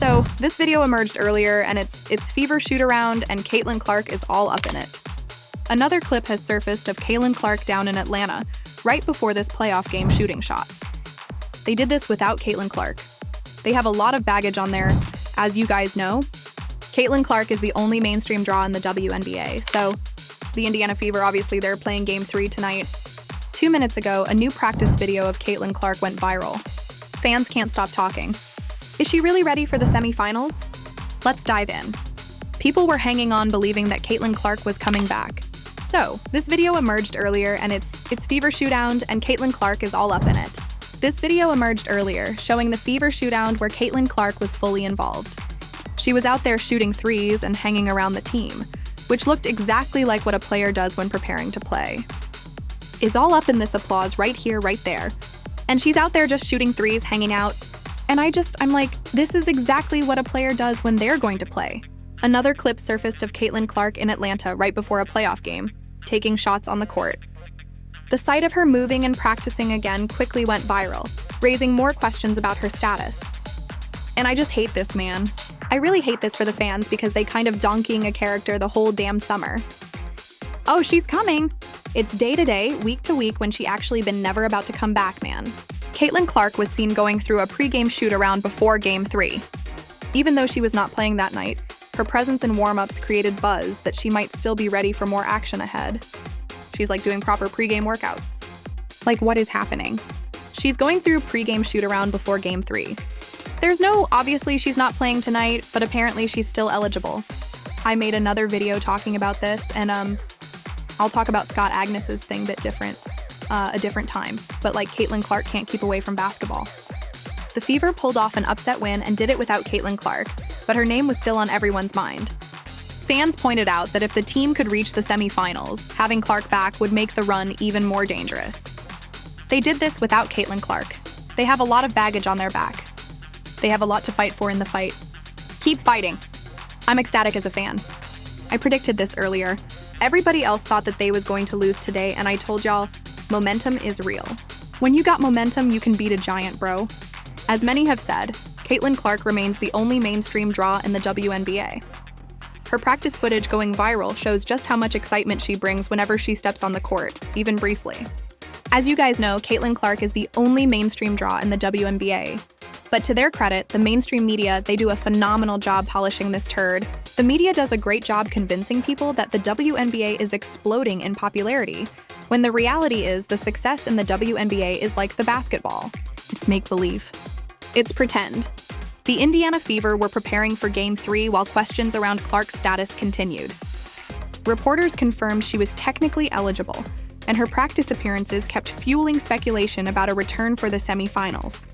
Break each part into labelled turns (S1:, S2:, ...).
S1: So this video emerged earlier, and it's Fever shoot-around, and Caitlin Clark is all up in it. Another clip has surfaced of Caitlin Clark down in Atlanta, right before this playoff game shooting shots. They did this without Caitlin Clark. They have a lot of baggage on there, as you guys know. Caitlin Clark is the only mainstream draw in the WNBA, so the Indiana Fever, obviously, they're playing Game 3 tonight. 2 minutes ago, a new practice video of Caitlin Clark went viral. Fans can't stop talking. Is she really ready for the semifinals? Let's dive in. People were hanging on believing that Caitlin Clark was coming back. So, this video emerged earlier, and it's Fever shootout, and Caitlin Clark is all up in it. This video emerged earlier, showing the Fever shootout where Caitlin Clark was fully involved. She was out there shooting threes and hanging around the team, which looked exactly like what a player does when preparing to play. Is all up in this applause right here, right there. And she's out there just shooting threes, hanging out. And I'm like, this is exactly what a player does when they're going to play. Another clip surfaced of Caitlin Clark in Atlanta right before a playoff game, taking shots on the court. The sight of her moving and practicing again quickly went viral, raising more questions about her status. And I just hate this, man. I really hate this for the fans because they kind of donkeying a character the whole damn summer. Oh, she's coming. It's day to day, week to week when she actually been never about to come back, man. Caitlin Clark was seen going through a pregame shoot-around before Game 3. Even though she was not playing that night, her presence in warm-ups created buzz that she might still be ready for more action ahead. She's like doing proper pregame workouts. Like, what is happening? She's going through pregame shoot-around before Game 3. Obviously she's not playing tonight, but apparently she's still eligible. I made another video talking about this, and I'll talk about Scott Agnes's thing a bit different, a different time, but like Caitlin Clark can't keep away from basketball. The Fever pulled off an upset win and did it without Caitlin Clark, but her name was still on everyone's mind. Fans pointed out that if the team could reach the semifinals, having Clark back would make the run even more dangerous. They did this without Caitlin Clark. They have a lot of baggage on their back. They have a lot to fight for in the fight. Keep fighting. I'm ecstatic as a fan. I predicted this earlier. Everybody else thought that they was going to lose today, and I told y'all, momentum is real. When you got momentum, you can beat a giant, bro. As many have said, Caitlin Clark remains the only mainstream draw in the WNBA. Her practice footage going viral shows just how much excitement she brings whenever she steps on the court, even briefly. As you guys know, Caitlin Clark is the only mainstream draw in the WNBA. But to their credit, the mainstream media, they do a phenomenal job polishing this turd. The media does a great job convincing people that the WNBA is exploding in popularity, when the reality is the success in the WNBA is like the basketball. It's make-believe. It's pretend. The Indiana Fever were preparing for Game 3 while questions around Clark's status continued. Reporters confirmed she was technically eligible, and her practice appearances kept fueling speculation about a return for the semifinals.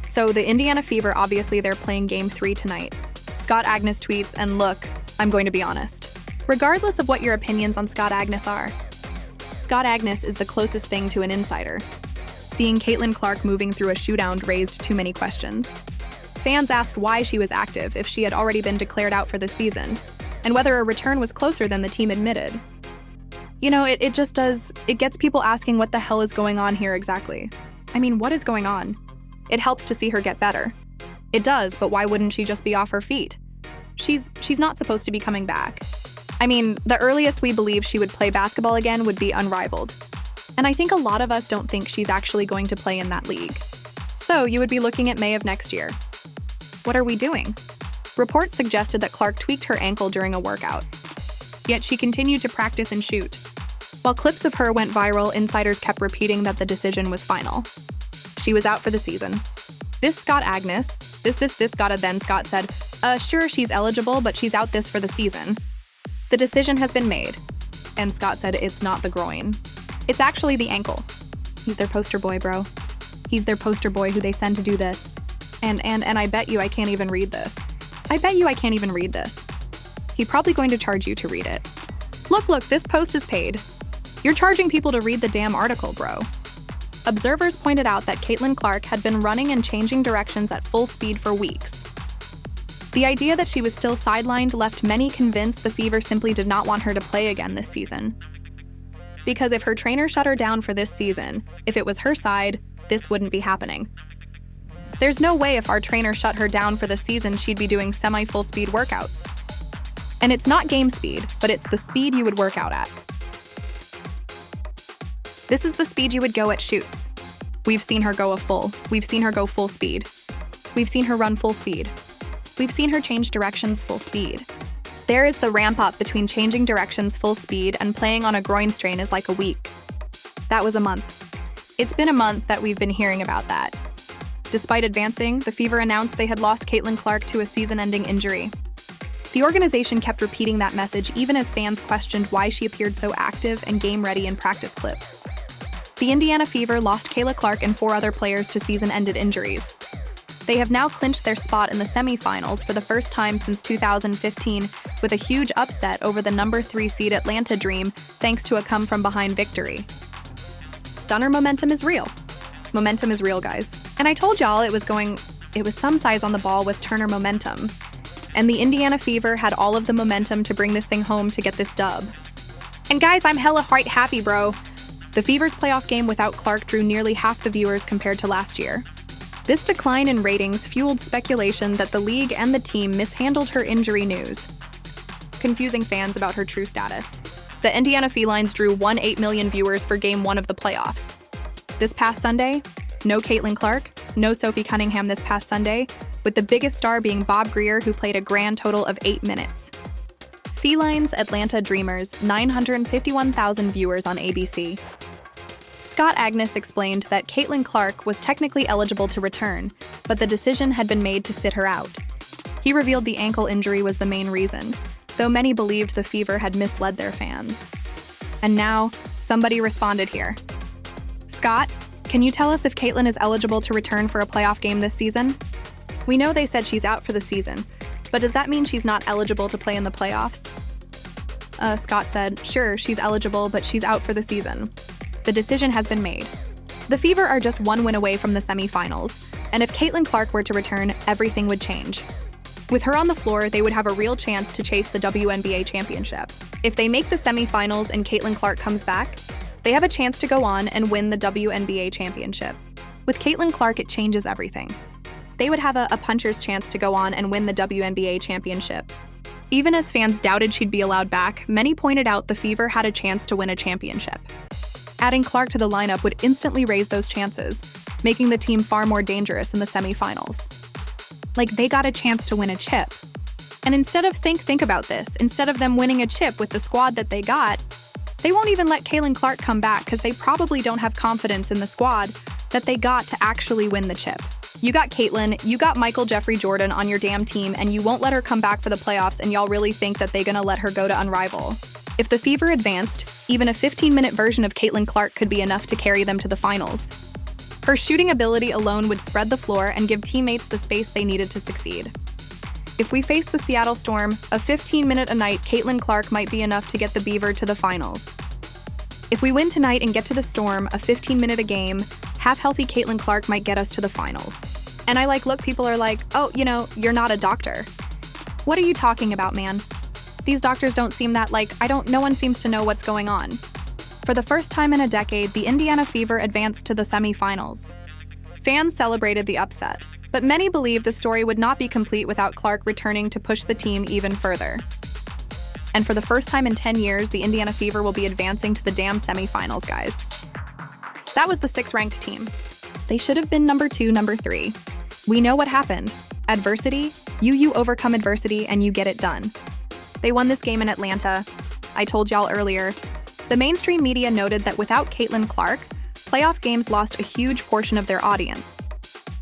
S1: So the Indiana Fever, obviously they're playing Game 3 tonight. Scott Agnes tweets, and look, I'm going to be honest. Regardless of what your opinions on Scott Agnes are, Scott Agnes is the closest thing to an insider. Seeing Caitlin Clark moving through a shootout raised too many questions. Fans asked why she was active if she had already been declared out for the season, and whether a return was closer than the team admitted. You know, it gets people asking what the hell is going on here exactly. I mean, what is going on? It helps to see her get better. It does, but why wouldn't she just be off her feet? She's not supposed to be coming back. I mean, the earliest we believe she would play basketball again would be unrivaled. And I think a lot of us don't think she's actually going to play in that league. So you would be looking at May of next year. What are we doing? Reports suggested that Clark tweaked her ankle during a workout. Yet she continued to practice and shoot. While clips of her went viral, insiders kept repeating that the decision was final. She was out for the season. This Scott Agnes, this gotta then Scott said, sure, she's eligible, but she's out this for the season. The decision has been made. And Scott said it's not the groin. It's actually the ankle. He's their poster boy, bro. He's their poster boy who they send to do this. And I bet you I can't even read this. He's probably going to charge you to read it. Look, this post is paid. You're charging people to read the damn article, bro. Observers pointed out that Caitlin Clark had been running and changing directions at full speed for weeks. The idea that she was still sidelined left many convinced the Fever simply did not want her to play again this season. Because if her trainer shut her down for this season, if it was her side, this wouldn't be happening. There's no way if our trainer shut her down for the season she'd be doing semi-full speed workouts. And it's not game speed, but it's the speed you would work out at. This is the speed you would go at shoots. We've seen her go We've seen her go full speed. We've seen her run full speed. We've seen her change directions full speed. There is the ramp up between changing directions full speed and playing on a groin strain is like a week. That was a month. It's been a month that we've been hearing about that. Despite advancing, the Fever announced they had lost Caitlin Clark to a season-ending injury. The organization kept repeating that message even as fans questioned why she appeared so active and game-ready in practice clips. The Indiana Fever lost Kayla Clark and 4 other players to season-ended injuries. They have now clinched their spot in the semifinals for the first time since 2015 with a huge upset over the number 3 seed Atlanta Dream thanks to a come-from-behind victory. Stunner momentum is real. Momentum is real, guys. And I told y'all it was some size on the ball with Turner momentum. And the Indiana Fever had all of the momentum to bring this thing home to get this dub. And guys, I'm hella happy, bro. The Fever's playoff game without Clark drew nearly half the viewers compared to last year. This decline in ratings fueled speculation that the league and the team mishandled her injury news, confusing fans about her true status. The Indiana Felines drew 1.8 million viewers for Game 1 of the playoffs. This past Sunday, no Caitlin Clark, no Sophie Cunningham this past Sunday, with the biggest star being Bob Greer, who played a grand total of 8 minutes. Felines Atlanta Dreamers, 951,000 viewers on ABC. Scott Agnes explained that Caitlin Clark was technically eligible to return, but the decision had been made to sit her out. He revealed the ankle injury was the main reason, though many believed the Fever had misled their fans. And now, somebody responded here. Scott, can you tell us if Caitlin is eligible to return for a playoff game this season? We know they said she's out for the season, but does that mean she's not eligible to play in the playoffs? Scott said, sure, she's eligible, but she's out for the season. The decision has been made. The Fever are just 1 win away from the semifinals, and if Caitlin Clark were to return, everything would change. With her on the floor, they would have a real chance to chase the WNBA championship. If they make the semifinals and Caitlin Clark comes back, they have a chance to go on and win the WNBA championship. With Caitlin Clark, it changes everything. They would have a puncher's chance to go on and win the WNBA championship. Even as fans doubted she'd be allowed back, many pointed out the Fever had a chance to win a championship. Adding Clark to the lineup would instantly raise those chances, making the team far more dangerous in the semifinals. Like, they got a chance to win a chip. And instead of think about this, instead of them winning a chip with the squad that they got, they won't even let Caitlin Clark come back because they probably don't have confidence in the squad that they got to actually win the chip. You got Caitlin, you got Michael Jeffrey Jordan on your damn team, and you won't let her come back for the playoffs, and y'all really think that they're gonna let her go to Unrival. If the Fever advanced, even a 15-minute version of Caitlin Clark could be enough to carry them to the finals. Her shooting ability alone would spread the floor and give teammates the space they needed to succeed. If we face the Seattle Storm, a 15-minute a night Caitlin Clark might be enough to get the Beaver to the finals. If we win tonight and get to the Storm, a 15-minute a game, half-healthy Caitlin Clark might get us to the finals. And look, people are like, oh, you're not a doctor. What are you talking about, man? These doctors don't seem that no one seems to know what's going on. For the first time in a decade, the Indiana Fever advanced to the semifinals. Fans celebrated the upset, but many believe the story would not be complete without Clark returning to push the team even further. And for the first time in 10 years, the Indiana Fever will be advancing to the damn semifinals, guys. That was the 6th-ranked team. They should have been number 2, number 3. We know what happened. Adversity, you overcome adversity and you get it done. They won this game in Atlanta. I told y'all earlier. The mainstream media noted that without Caitlin Clark, playoff games lost a huge portion of their audience.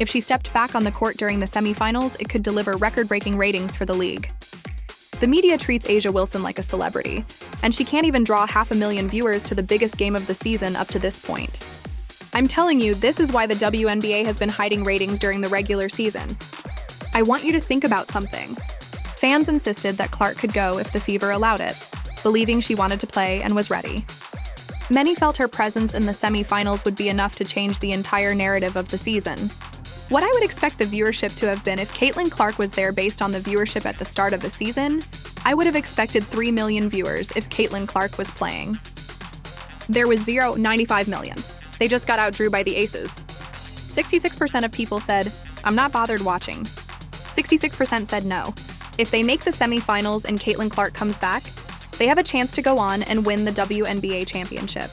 S1: If she stepped back on the court during the semifinals, it could deliver record-breaking ratings for the league. The media treats A'ja Wilson like a celebrity, and she can't even draw 500,000 viewers to the biggest game of the season up to this point. I'm telling you, this is why the WNBA has been hiding ratings during the regular season. I want you to think about something. Fans insisted that Clark could go if the Fever allowed it, believing she wanted to play and was ready. Many felt her presence in the semifinals would be enough to change the entire narrative of the season. What I would expect the viewership to have been if Caitlin Clark was there based on the viewership at the start of the season, I would have expected 3 million viewers if Caitlin Clark was playing. There was 95 million. They just got outdrew by the Aces. 66% of people said, I'm not bothered watching. 66% said no. If they make the semifinals and Caitlin Clark comes back, they have a chance to go on and win the WNBA championship.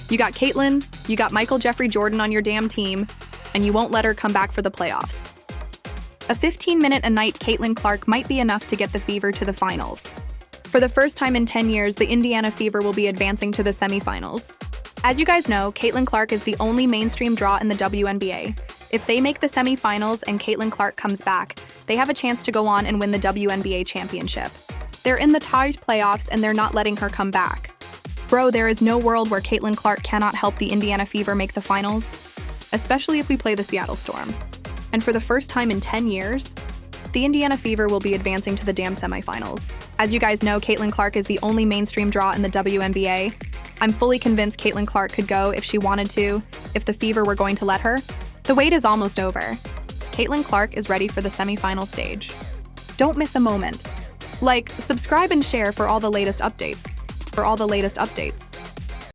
S1: You got Caitlin, you got Michael Jeffrey Jordan on your damn team, and you won't let her come back for the playoffs. A 15-minute a night Caitlin Clark might be enough to get the Fever to the finals. For the first time in 10 years, the Indiana Fever will be advancing to the semifinals. As you guys know, Caitlin Clark is the only mainstream draw in the WNBA. If they make the semifinals and Caitlin Clark comes back, they have a chance to go on and win the WNBA championship. They're in the Taj playoffs and they're not letting her come back. Bro, there is no world where Caitlin Clark cannot help the Indiana Fever make the finals, especially if we play the Seattle Storm. And for the first time in 10 years, the Indiana Fever will be advancing to the damn semifinals. As you guys know, Caitlin Clark is the only mainstream draw in the WNBA. I'm fully convinced Caitlin Clark could go if she wanted to, if the Fever were going to let her. The wait is almost over. Caitlin Clark is ready for the semifinal stage. Don't miss a moment. Like, subscribe and share for all the latest updates.